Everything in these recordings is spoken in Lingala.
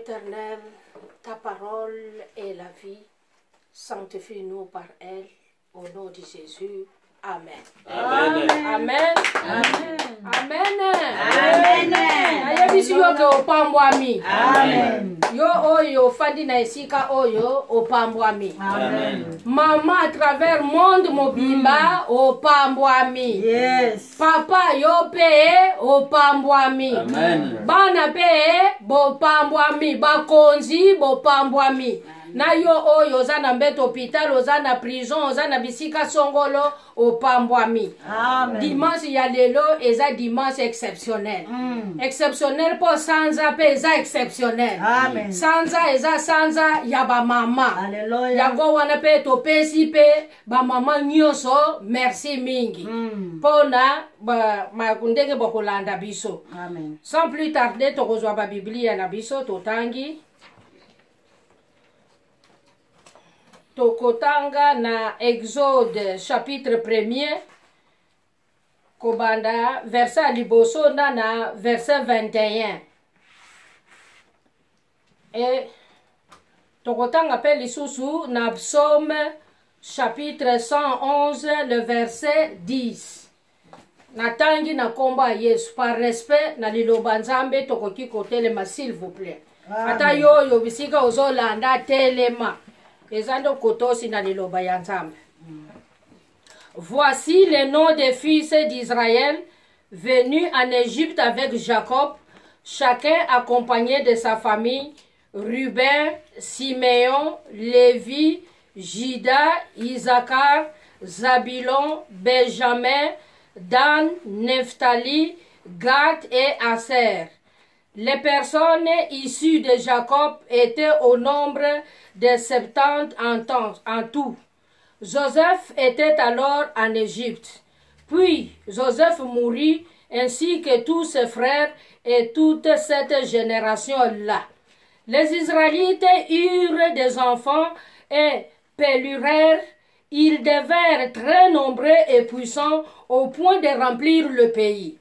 Éternel, ta parole est la vie. Sanctifie-nous par elle. Au nom de Jésus. Amen. Amen. Amen. Amen. Amen. Ayebisi yo ke opambwami. Amen. Yo oyo fandi na esika oyo opambwami. Amen. Maman à travers monde mobimba opambwami. Yes. Papa yo pe opambwami. Amen. Bana pe bopambwami. Bakonzi bopambwami. Na yo oyo zana mbeto hôpital, ozana prison, ozana bisika songolo opambwami. Amen. Dimanche ya lelo eza dimanche exceptionnel. Exceptionnel po sanza pe eza exceptionnel. Amen. Sanza eza sanza ya ba mama. Alléluia. Yango wana pe topesi pe ba mama nyonso merci mingi. Pona ba ndenge bokolanda biso. Amen. Sans plus tarder tokozwa ba Biblia na biso totangi. Tokotanga na Exode chapitre 1er kobanda verset liboso na verset 21 et tokotanga pe lisusu na Psaume chapitre 111 le verset 10 natangi na komba Yesu par respect na liloba Nzambe tokoki kotelema s'il vous plaît. Ata yo bisika ozolanda telema. Voici les noms des fils d'Israël venus en Égypte avec Jacob, chacun accompagné de sa famille: Ruben, Siméon, Lévi, Juda, Issachar, Zabilon, Benjamin, Dan, Nephtali, Gad et Aser. Les personnes issues de Jacob étaient au nombre de 70 en tout. Joseph était alors en Égypte. Puis Joseph mourut, ainsi que tous ses frères et toute cette génération-là. Les Israélites eurent des enfants et pèlerinèrent. Ils devinrent très nombreux et puissants au point de remplir le pays.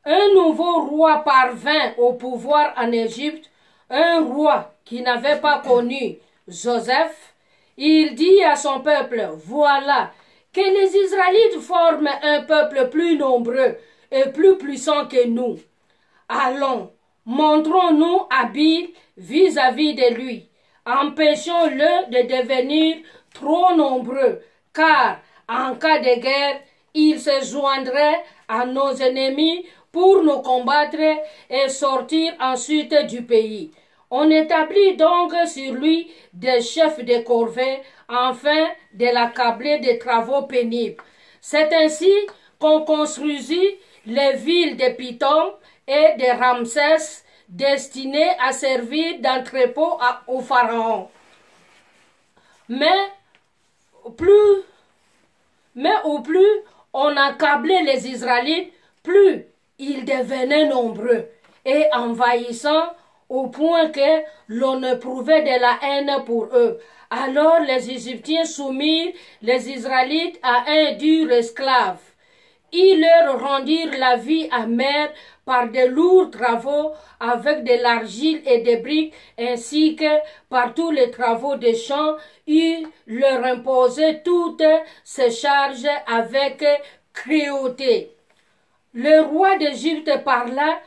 Un nouveau roi parvint au pouvoir en Égypte, un roi qui n'avait pas connu Joseph. Il dit à son peuple: voilà, que les Israélites forment un peuple plus nombreux et plus puissant que nous. Allons, montrons-nous habiles vis-à-vis de lui. Empêchons-le de devenir trop nombreux, car en cas de guerre, il se joindrait à nos ennemis pour nous combattre et sortir ensuite du pays. On établit donc sur lui des chefs de corvée, afin de l'accabler de travaux pénibles. C'est ainsi qu'on construisit les villes de Python et de Ramsès, destinées à servir d'entrepôt au pharaon. Mais au plus on accablait les Israélites, plus ils devenaient nombreux et envahissants au point que l'on éprouvait de la haine pour eux. Alors les Égyptiens soumirent les Israélites à un dur esclave. Ils leur rendirent la vie amère par de lourds travaux avec de l'argile et des briques, ainsi que par tous les travaux des champs. Ils leur imposaient toutes ces charges avec cruauté. Le roi d'Égypte parla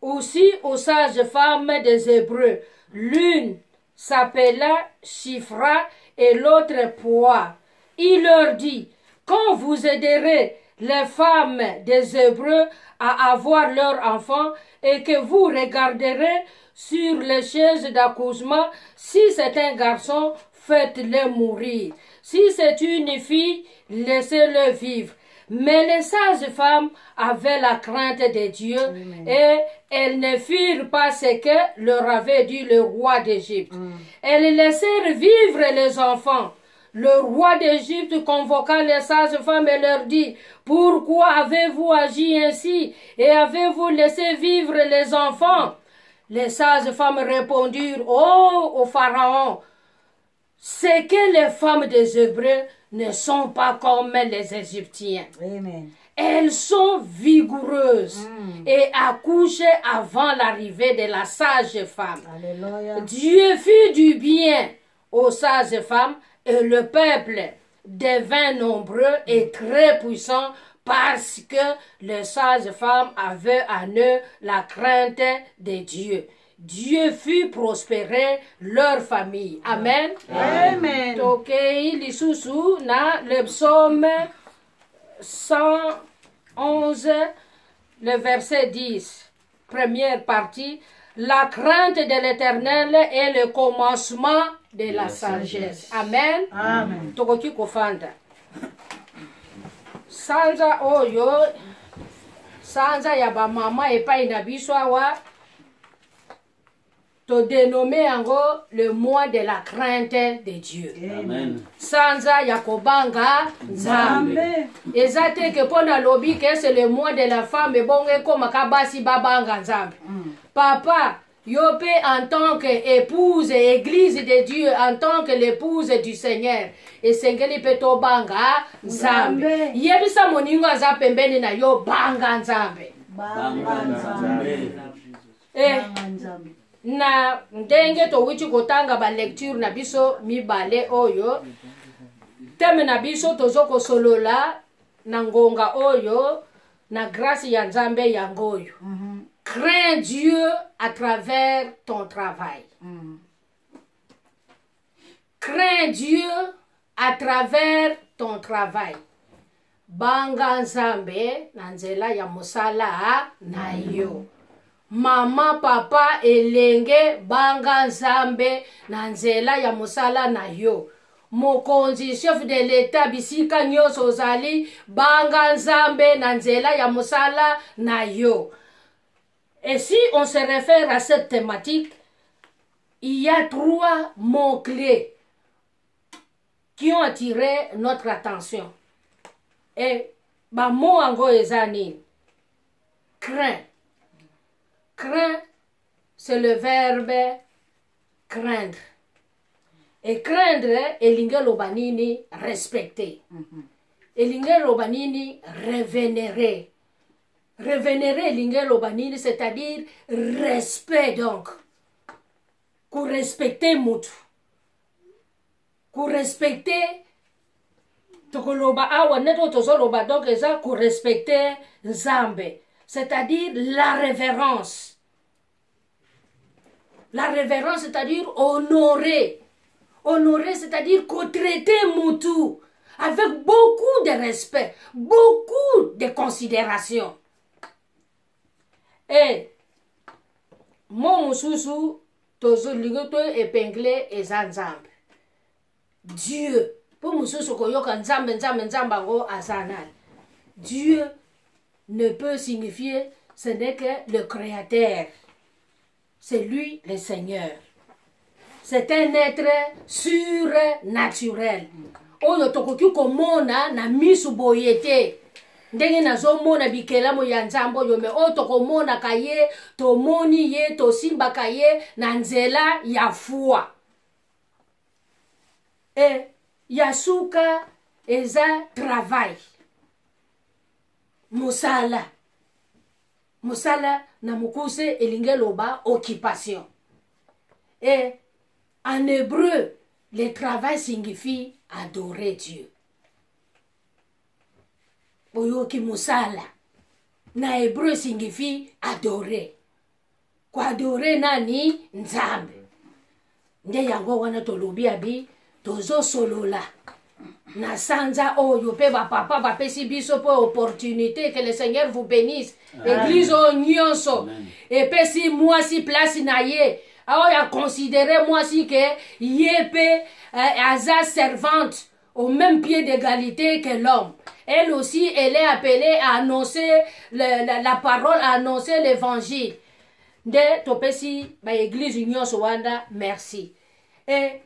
aussi aux sages femmes des Hébreux. L'une s'appela Shifra et l'autre Poa. Il leur dit: quand vous aiderez les femmes des Hébreux à avoir leurs enfants et que vous regarderez sur les chaises d'accouchement, si c'est un garçon, faites-le mourir. Si c'est une fille, laissez-le vivre. Mais les sages femmes avaient la crainte de Dieu. Amen. Et elles ne firent pas ce que leur avait dit le roi d'Égypte. Elles laissèrent vivre les enfants. Le roi d'Égypte convoqua les sages femmes et leur dit: pourquoi avez-vous agi ainsi et avez-vous laissé vivre les enfants? Les sages femmes répondirent au pharaon: c'est que les femmes des Hébreux ne sont pas comme les Égyptiens. Amen. elles sont vigoureuses et accouchent avant l'arrivée de la sage femme. Alléluia. Dieu fit du bien aux sages femmes et le peuple devint nombreux et très puissant parce que les sages femmes avaient en eux la crainte de Dieu. Dieu fit prospérer leur famille. Amen. Amen. Donc, il sous na le psaume 111, le verset 10, première partie. La crainte de l'Éternel est le commencement de la sagesse. Amen. Amen. Tokoki kofanda. Sanza oyo, sanza ya ba mama epai na biso awa, to dénommé yango le mois de la crainte de Dieu. Amen. Sanza ya kobanga nzambe. Amen. Eza te ke pona lobi que c'est le mois de la femme bonge koma kabasi babanga nzambe. Papa, yo pe en tant qu'épouse et église de Dieu, en tant que l'épouse du Seigneur, et sengeli pe to banga nzambe. Yebisa moningo aza pembeni na yo banga nzambe. Banga nzambe. Banga nzambe. Na ndenge to wichi kotanga ba lecture na biso mibale oyo teme na biso tozoko solola na ngonga oyo na grâce ya nzambe yangoyo. Crains Dieu à travers ton travail. Crains Dieu à travers ton travail. Banga nzambe na nzela ya mosala na yo. Mama, papa, elenge, banga nzambe, na nzela ya mosala na yo. Mokonzi, chef de l'État, bisika nyoso ozali, banga nzambe, na nzela ya mosala na yo. Et si on se réfère à cette thématique, il y a 3 mots-clés qui ont attiré notre attention. Et, ba mo ango ezani, crains. Crains, c'est le verbe craindre. Et craindre, elinge lobanini, respecter. Elinge lobanini, révénérer. Révénérer elinge lobanini, c'est-à-dire respect donc. Pour respecter mutu. Pour respecter tokoloba awa neto tozoloba donc eza pour respecter nzambe. C'est-à-dire la révérence. La révérence, c'est-à-dire honorer. Honorer, c'est-à-dire qu'on traiter Moutou avec beaucoup de respect, beaucoup de considération. Et mon moussousou, tozo ligoto épinglé et zanzambe. Dieu, pour moussousou koyoka nzambe go azanal. Dieu ne peut signifier, ce n'est que le Créateur. C'est lui le Seigneur. C'est un être surnaturel. Oyo tokoki komona na misu boyete. Ndenge nazomona bikelamo ya nzambo yo me o tokomona kaye, tomoni ye, tosimba kaye na nzela ya fua. Et yasuka eza travail. Musala. Musala na mukuse elingeloba occupation. Et en hébreu, le travail signifie adorer Dieu. Oyoki musala. Na hébreu signifie adorer. Kwa adorer nani nzambe. Nde yango wana tolobi abi tozo solola. Na sanza oyo pe ba papa ba pesi biso po opportunité que le Seigneur vous bénisse. Église o nyonso. Et pesi moi si place na ye. A considéré moi si que ye pe aza servante au même pied d'égalité que l'homme. Elle aussi, elle est appelée à annoncer la parole, à annoncer l'évangile. De topesi ba église nyonso wanda merci. Et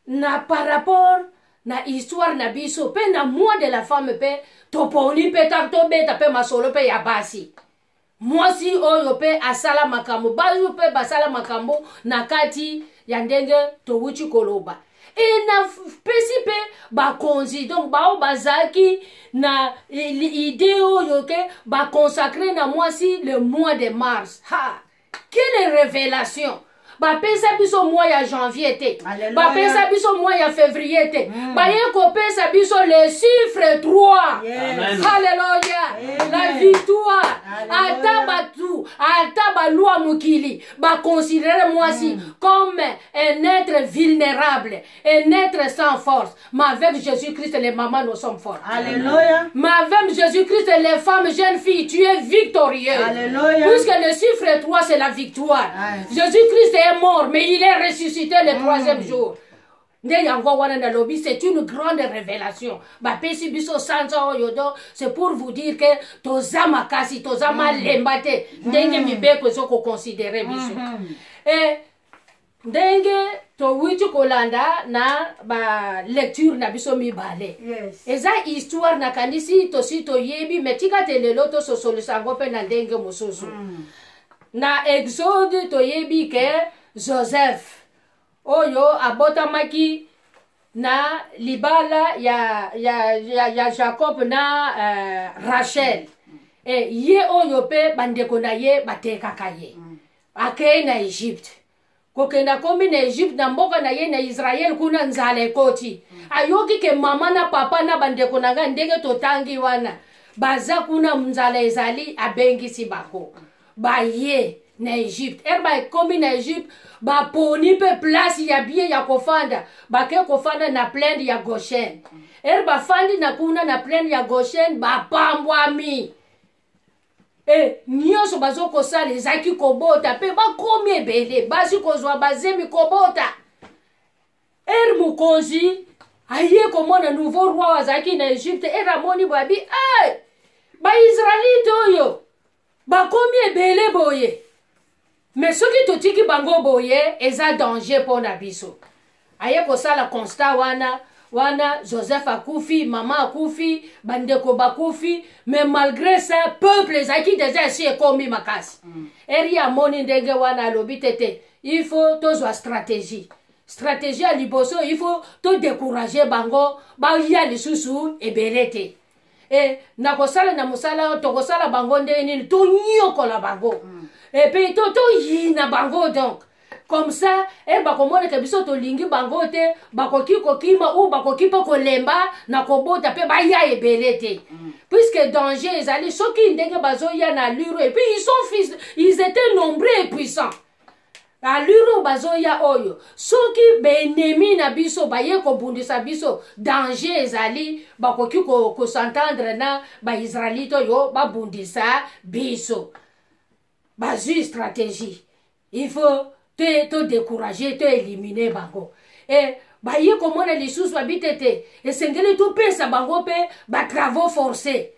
na par rapport na histoire na biso pe na moi de la femme pe toponi pe takto beta pe masolo pe ya basi. Moi si oyo pe asala makambo bayo pe basala makambo na kati ya ndenge to wuchi koloba. et na pesipe ba konzi donc ba bazaki na idée oyo ke ba consacrer na mwasi le mois de mars. Ha, quelle révélation! Ba pesa biso mois ya janvier te, ba pesa biso mois ya février te, ba yeko pesa biso le chiffre 3. Yes. Alléluia. La victoire. Ata batu, ata ba loi mukili, ba considérer moi si comme un être vulnérable, un être sans force. Mais avec Jésus-Christ, les mamans nous sommes fortes. Alléluia. Mais avec Jésus-Christ, les femmes, jeunes filles, tu es victorieuse. Alléluia. Puisque le chiffre 3, c'est la victoire. Jésus-Christ est mort, mais il est ressuscité le troisième jour. C'est une grande révélation. C'est pour vous dire que tozama kasi, tozama lembate, ndenge mibeko zoko considérer biso. Et ndenge to wichi kolanda na ba lecture na biso mibale. Eza histoire na kanisi to si to yebi metika telelo to so solusango pe na ndenge mususu. Na Exode to yebi ke Joseph oyo abotamaki na libala ya Jacob na Rachel. E ye oyo pe bandeko na ye batekaka ye. Akei na Egypte. Kokenda komi na Egypte na mboka na ye na Israel kuna nzala ekoti. Ayoki ke mama na papa na bandeko na nga ndenge totangi wana. Baza kuna nzala ezali abengisi bako. Ba ye na Egypte. Erba komi na Egypte. Ba poni pe place ya biye ya kofanda. Ba ke kofanda na plaine ya Goshen. Erba fandi na kuna na plaine ya Goshen. Ba pambwami. E nyonso bazo kosala ezaki kobota. Pe ba komi ebele. Basi kozwa bazemi kobota. Mukonzi. Aye komona nouveau roi wazaki na Egypte. Ramoni babi. Ay! Ba Israelite oyo. Ba komi ebele boye. Mais ce qui te dit bango boye eza danger pour na biso. Aye ko sala constat wana Joseph akufi, maman akufi, bandeko bakufi, mais malgré ça peuple ezaki déjà si ekomi makasi. Eri amoni ndenge wana lobi tete. Il faut tozwa stratégie. Stratégie à liboso, il faut to décourager bango, ba ya lisusu ebelete. Et na kosala na musala to kosala bango ndeni to nyokola bango. Et puis to yina bango donc comme ça bakomona ke biso to lingi bango te bakoki kokima ou bakoki pa kolemba na kobota pe ba ya ebelete. Puisque danger ezali soki ndenge bazoya na luro et puis ils étaient nombreux et puissants. Aluro bazoya oyo soki benemi na biso baye ko bundisa biso danger ezali bakoki ko s'entendre na ba Israelite yo ba bundisa biso. Bazui stratégie. Il faut te décourager, te éliminer bango. Et baye komona lisusu babitete esengeli tu pesa bango pe ba travaux forcés.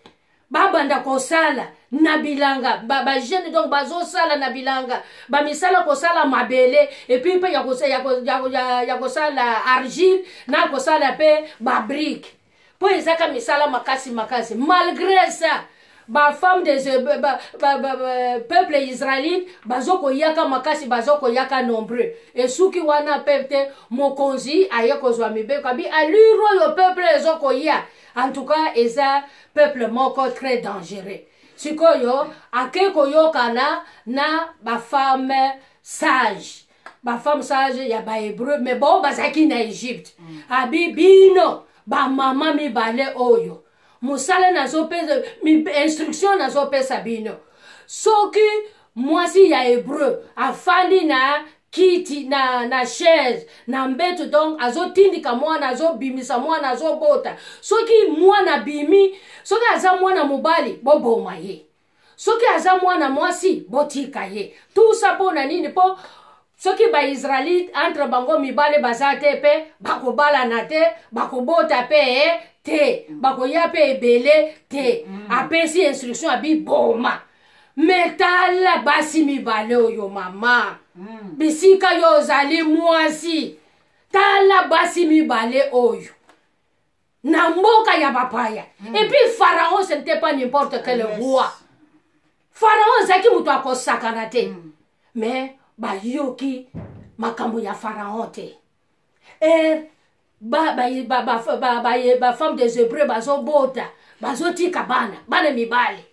Ba banda kosala na bilanga ba jeune donc bazo sala na bilanga ba misala kosala mabele et puis pe ya kosala argile na kosala pe ba brique. Po ezaka misala makasi malgré ça ba femme des peuple israélite bazoko yaka makasi bazoko yaka nombreux et suki wana pepte mokonzi ayeko zwa mibe kabi aluro yo peuple ezoko ya en tout cas eza peuple moko très dangereux sikoyo akeko yokana na ba femme sage ya ba hébreu mais bon bazaki na Egypte abibino ba mama mi bale oyo musala nazo pesa instruction nazo pesa bino soki mwasi ya hébreu afandi na kiti na chaise na mbetu donc azotindika mwana azobimisa mwana azobota soki mwana bimi soki aza mwana mobali boboma ye soki aza mwana mwasi botika ye tout ça pona nini po soki ba Israelite entre bango mibale bazate pe bakobala na te bakobota pe te bakoya pe ebele te apesi instruction abi boma metala basi mibale oyo mama bisika yo zali mwasi tala basi mibale oyo na mboka ya bapaya et puis Pharaon ce n'était pas n'importe quel roi. Pharaon zaki mutu akosakana te mais bayoki makambo ya Pharaon te femme des Hébreux bazo bota bazo tika bana mibale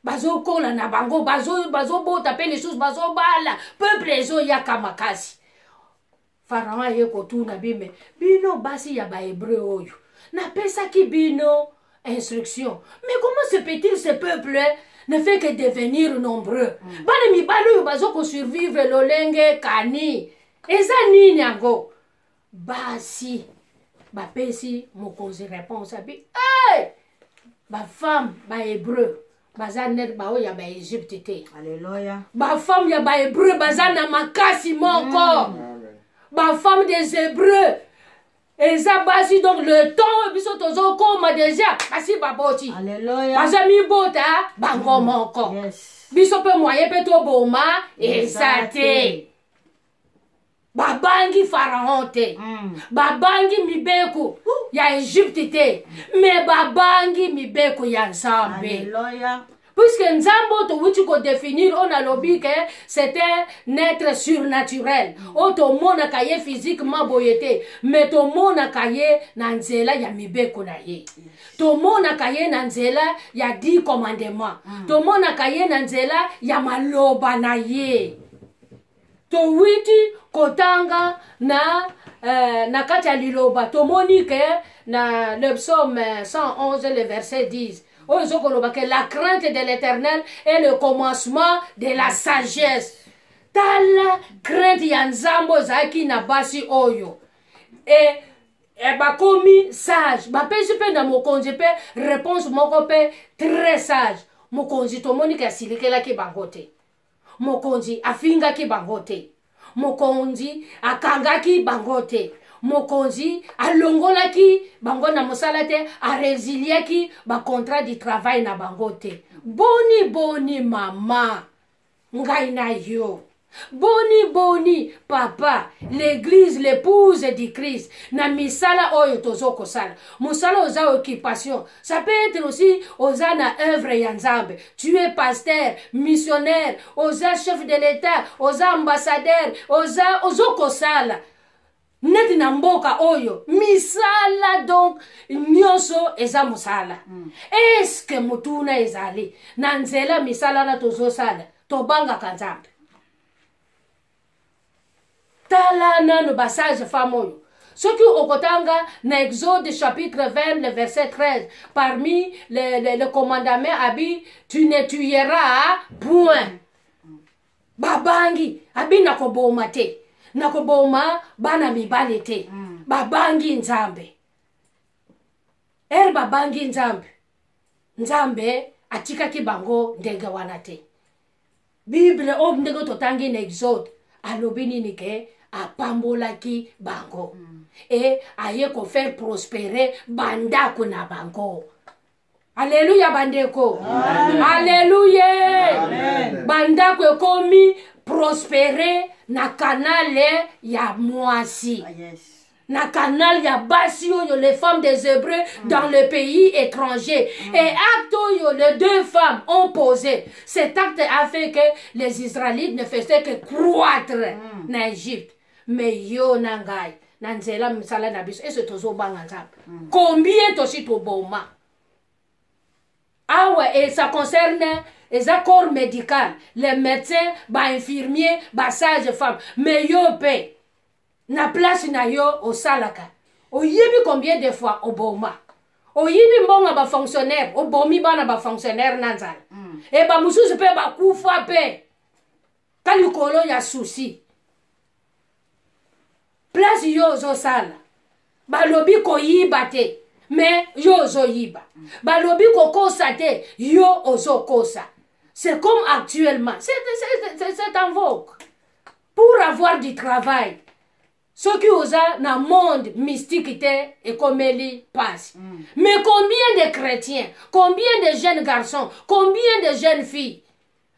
bazo kola na bango bazo bota pe les choses bazo bala peuple ezo yaka makasi. Pharaon ye kotuna bime bino basi ya ba Hébreux oyo na pesa ki bino instruction, mais comment se peut-il ce peuple ne fait que devenir nombreux? Bana mibale oyo bazo ko survivre lolenge kani eza nini yango? Basi bapesi mokonzi réponse abi femme ba Hébreu baza net bao ya ba Égypte te. Alléluia. Ba femme ya ba Hébreu baza na makasi moko. Ba femme des Hébreux eza basi, donc le temps biso tozo koma déjà basi baboti. Alléluia. Baza mi bota bango moko. Yes. Biso pe moyen pe to boma eza te. Babangi Pharaon te. Babangi mibeko ya Égypte te. Mais babangi mibeko ya Nzambe. Alléluia. Puisque Nzambe to wuti ko définir on a lobby que c'était un être surnaturel. O to mona kaye physiquement boyete, mais to mona kaye na nzela ya mibeko na ye. To mona kaye na nzela ya 10 commandements. To mona kaye na nzela ya maloba na ye. To witi kotanga na kati ya liloba to monique na le psaume 111 le verset 10 que la crainte de l'Éternel est le commencement de la sagesse. Tala crainte ya Nzambo zaki na basi oyo et bakomi sage bapesi pe na mokonzi pe réponse moko pe très sage. Mokonzi to monique asilikela ki bangote, mokonzi afinga ki bangote, mokonzi akanga ki bangote, mokonzi alongola ki bango na mosala te, a résilier ki ba contrat du travail na bangote. Boni mama ngai na yo, boni papa, l'église, l'épouse du Christ na misala oyo tozoko sala. Musala oza occupation, ça peut être aussi oza na œuvre ya Nzambe. Tu es pasteur, missionnaire, oza chef de l'État, oza ambassadeur, oza ozoko sala net na mboka oyo misala, donc nyonso eza musala. Est-ce que mutuna ezali na nzela misala na tozo sala tobanga kanzambe? Tala nano basage femme oyo soki okotanga na Exode chapitre 20 le verset 13, parmi les commandements abi tu ne tueras point. Babangi abi nakoboma te, nakoboma bana mibale te. Babangi Nzambe babangi Nzambe atika ki bango ndenge wana te. Bible o ndenge totangi na Exode alobi nini ke apambola ki bango et aye ko faire prospérer bandako na bango. Alléluia bandeko. Alléluia. Bandako ekomi prospérer na canal ya mwasi. Na canal ya basi oyo les femmes des Hébreux dans le pays étranger. Et acte oyo les deux femmes ont posé. Cet acte a fait que les Israélites ne faisaient que croître en Égypte. Mais yo nangai nanzela misala na biso eso tozo banga Nzambe. Combien tosi to boma? Ah ouais, et ça concerne les accords médicaux, les médecins, ba infirmiers, ba sages-femmes. Mais yo pe na place na yo au salaka. O yibi combien de fois au boma? O yibi mbonga ba fonctionnaire, o bomi bana ba fonctionnaire nanzala. Et ba mususu pe ba kufa pe. Kalikolo ya souci. Place yo zo sala. Ba lobi ko yiba te, mais yo zo yiba. Ba lobi ko kosa te, yo ozo kosa. C'est comme actuellement, c'est en vogue. Pour avoir du travail, ce qui osa na monde mystique et comme il passe. Mais combien de chrétiens, combien de jeunes garçons, combien de jeunes filles,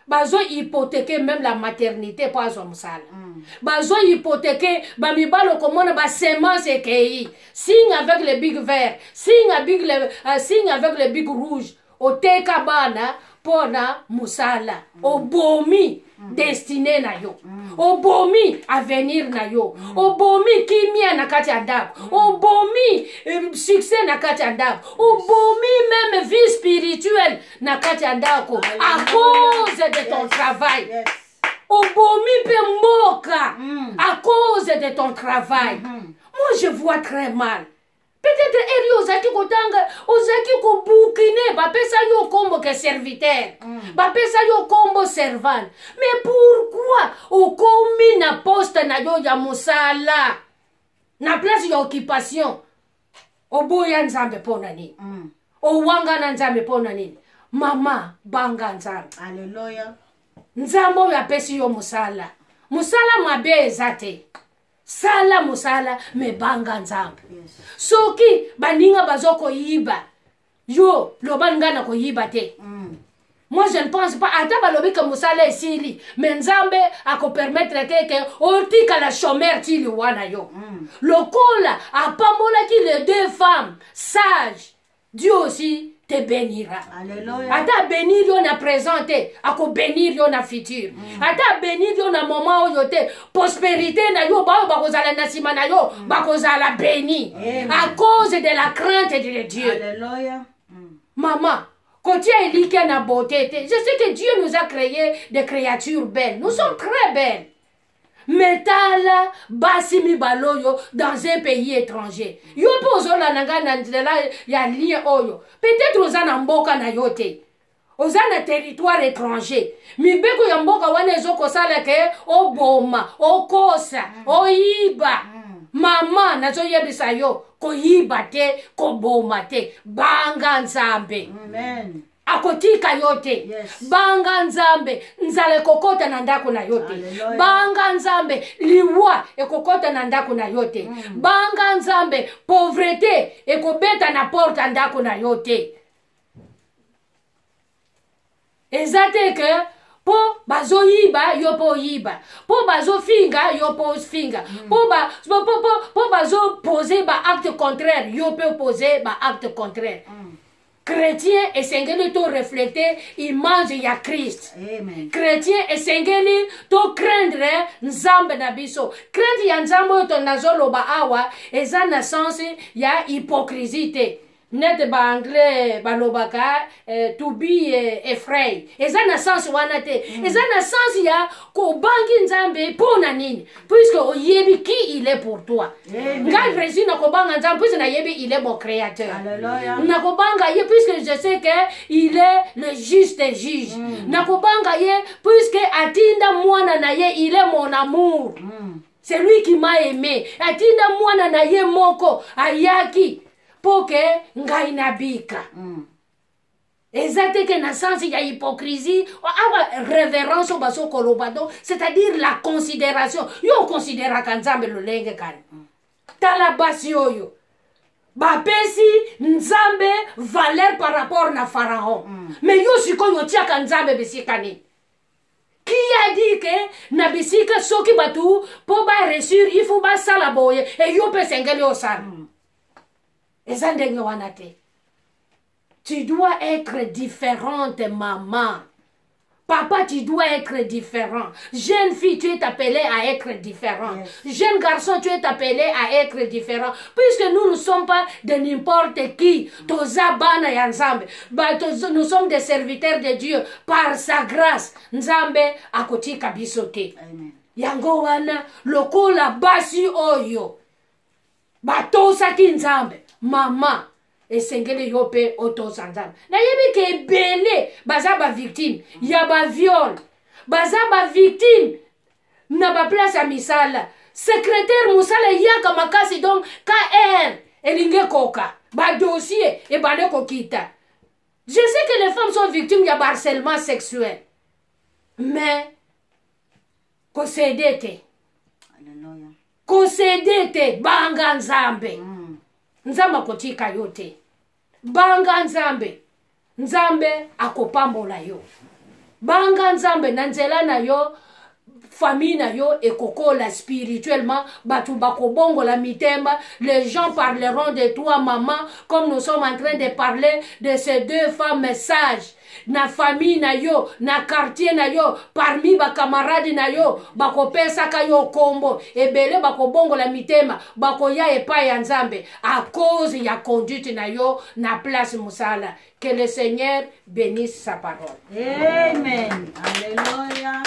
bazo hypothéquer même la maternité pour azomsala. Bazo hypothéquer bamibalo komona ba semence ekei. Signe avec le big vert, signe avec le big rouge. Oteka bana pona musala. Obomi destiné na yo obomi avenir na yo obomi kimia na kati ya ndako obomi succès na kati ya ndako obomi même vie spirituelle na kati ya ndako à cause de ton travail obomi pe mboka à cause de ton travail. Moi je vois très mal. Peut-être eri ozaki kotanga ozaki kobukine bapesa yo kombo ke serviteur bapesa yo kombo servant, mais pourquoi okomi na poste na yo ya mosala na place ya occupation oboya nzambe pona nini owanga na nzambe pona nini? Mama banga nzambe. Alléluia. Nzambe oyo apesi yo mosala mabe ezate sala musala me banga nzambe. Soki baninga bazoko yiba yo lobanga na ko yiba te. Moi je ne pense pas ata balobi que musala esili mais nzambe ako permettre que otika la chômeur tili wana yo. Lokola apambola ki les deux femmes sages, Dieu aussi te bénira. Alléluia. Ata bénir yo na présenté, ako bénir yo na futur. Ata bénir yo na moment yo te prospérité na yo ba bakozala na sima na yo bakozala béni à cause de la crainte de Dieu. Alléluia. Maman, quand tu es liqué na beauté, je sais que Dieu nous a créé des créatures belles. Nous sommes très belles. Metala basimi baloyo dans un pays étranger. Yo pozola nanga na nzela ya lien oyo. Peut-être ozana mboka na yote. Ozana territoire étranger. Mibeko ya mboka wana ezoko sala ke oboma, okosa, oyiba. Mama nazo yebisa yo ko yiba te, ko boma te. Banga nzambe. Amen. Akotika yote. Banga nzambe nzale kokota na ndako na yote. Hallelujah. Banga nzambe liwa ekokota na ndako na yote. Banga nzambe pauvreté ekobeta na porta ndako na yote. Ezate ke po bazo yiba yo po yiba, po bazo finga yo po finga, po bazo poser ba acte contraire yo peut poser ba acte contraire. Chrétien esengeli to refléter image ya Christ. Amen. Chrétien esengeli to craindre nzambe na biso. Craindre ya nzambe to nazoloba awa eza na sens ya hypocrisie. Net ba anglais balobaka to be afraid. Eza na sens wana te. Eza na sens ya ko bangi nzambe pona nini? Puisque oyebi qui il est pour toi. Ngai président na ko banga nzambe puisque na yebi il est mon créateur. Alléluia. Na ko banga ye puisque je sais que il est le juste juge. Na ko banga ye puisque atinda mwana na ye il est mon amour. C'est lui qui m'a aimé. Atinda mwana na ye moko ayaki poke ngai nabika. Exacte que na sens ya hypocrisie awa révérence baso kolobado, c'est-à-dire la considération. Yo considéra kanzambe lolenge kan. Tala basi oyo. Bapesi nzambe valeur par rapport na pharaon. Mais yo sikoyo tia kanzambe besikani. Qui a dit que na bisika soki batu po ba réussir il faut ba sala boye et yo pe sengeli osala. Tu dois être différente, maman. Papa, tu dois être différent. Jeune fille, tu es appelée à être différent. Jeune garçon, tu es appelé à être différent. Puisque nous ne sommes pas de n'importe qui. Nous sommes des serviteurs de Dieu par sa grâce. Nzambe akotika bisote. Yango wana lokola basi oyo. Batosa ki nzambe. Mama, esengele yope otosa nzambe. Na yebi ke bele, baza ba victime, ya ba viol, baza ba victime, na ba place a misala. Secrétaire musala yaka makasi donc KR, elinge koka, ba dossier, e bale kokita. Je sais que les femmes sont victimes ya harcèlement sexuel. Mais, kosedete. Alléluia. Kosedete, banga nzambe. Nzamba kotika yote. Banga nzambe. Nzambe akopambola yo. Banga nzambe na nzela na yo. famille na yo ekokola spirituellement, batu bakobongo la mitemba, les gens parleront de toi maman, comme nous sommes en train de parler de ces deux femmes sages. Na famille na yo, na quartier na yo, parmi ba camarade na yo, bako pesa ka yo kombo, ebele bako bongo la mitema, bako ya epa ya nzambe, à cause ya conduite na yo, na place musala. Que le Seigneur bénisse sa parole. Amen. Alléluia.